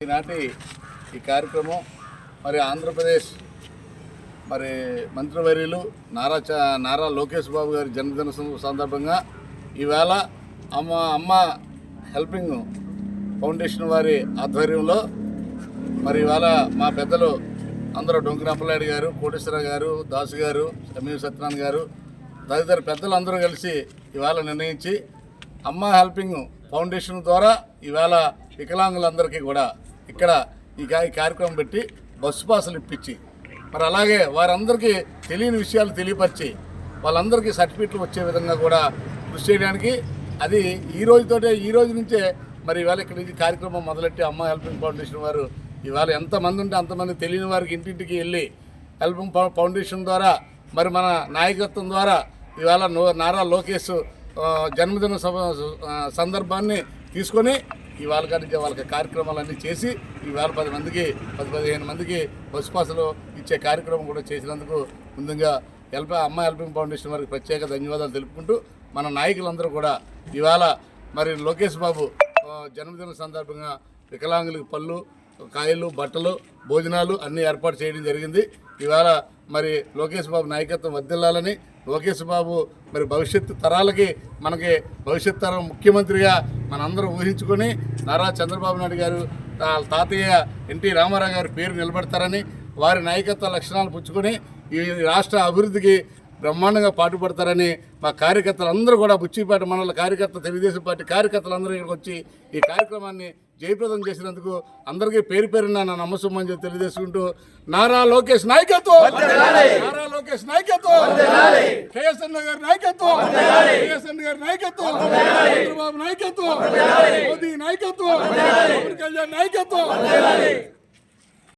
ఈనాటి ఈ కార్యక్రమం మరి ఆంధ్రప్రదేశ్ మరి మంత్రివర్యులు నారా లోకేష్ బాబు గారి జన్మదిన సందర్భంగా ఈవేళ అమ్మ హెల్పింగ్ ఫౌండేషన్ వారి ఆధ్వర్యంలో మరి ఇవాళ మా పెద్దలు అందరూ డొంకరాంపలాడి గారు, కోటేశ్వర గారు, దాసు గారు, ఎంఈ సత్యనారాయణ గారు తదితర పెద్దలు అందరూ కలిసి ఇవాళ నిర్ణయించి అమ్మ హెల్పింగ్ ఫౌండేషన్ ద్వారా ఇవాళ వికలాంగులందరికీ కూడా ఇక్కడ ఈ కార్యక్రమం పెట్టి బస్సు పాసులు ఇప్పించి మరి అలాగే వారందరికీ తెలియని విషయాలు తెలియపరిచి వాళ్ళందరికీ సర్టిఫికెట్లు వచ్చే విధంగా కూడా కృషి చేయడానికి అది ఈ రోజు నుంచే మరి ఇవాళ ఇక్కడ నుంచి కార్యక్రమం మొదలెట్టి అమ్మ హెల్పింగ్ ఫౌండేషన్ వారు ఇవాళ ఎంతమంది ఉంటే అంతమంది తెలియని వారికి ఇంటింటికి వెళ్ళి హెల్పింగ్ ఫౌండేషన్ ద్వారా మరి మన నాయకత్వం ద్వారా ఇవాళ నారా లోకేష్ జన్మదిన సందర్భాన్ని తీసుకొని ఇవాళ నుంచి వాళ్ళకి కార్యక్రమాలన్నీ చేసి ఇవాళ 10-15 మందికి బస్సు పాసులు ఇచ్చే కార్యక్రమం కూడా చేసినందుకు ముందుగా అమ్మ హెల్పింగ్ ఫౌండేషన్ వారికి ప్రత్యేక ధన్యవాదాలు తెలుపుకుంటూ మన నాయకులందరూ కూడా ఇవాళ మరి లోకేష్ బాబు జన్మదిన సందర్భంగా వికలాంగులకు పళ్ళు, కాయలు, బట్టలు, భోజనాలు అన్నీ ఏర్పాటు చేయడం జరిగింది. ఇవాళ మరి లోకేష్ బాబు నాయకత్వం వర్ధిల్లాలని, లోకేష్ బాబు మరి భవిష్యత్తు తరాలకి మనకి భవిష్యత్ తరం ముఖ్యమంత్రిగా మనందరం ఊహించుకొని నారా చంద్రబాబు నాయుడు గారు తాతయ్య ఎన్టీ రామారావు గారి పేరు నిలబెడతారని వారి నాయకత్వ లక్షణాలు పుచ్చుకొని ఈ రాష్ట్ర అభివృద్ధికి బ్రహ్మాండంగా పాటుపడతారని మా కార్యకర్తలందరూ కూడా బుచ్చిపేట మండల తెలుగుదేశం పార్టీ కార్యకర్తలందరూ ఇక్కడికి వచ్చి ఈ కార్యక్రమాన్ని జయప్రదం చేసినందుకు అందరికీ పేరు పేరున నా నమస్సుమని తెలియజేసుకుంటూ నారా లోకేష్ నాయకత్వం, నారా లోకేష్ నాయకత్వం, కేఎస్ఎన్ గారి నాయకత్వం, కేఎస్ఎన్ గారి నాయకత్వం, చంద్రబాబు నాయకత్వం, మోదీ నాయకత్వం, పవన్ కళ్యాణ్ నాయకత్వం.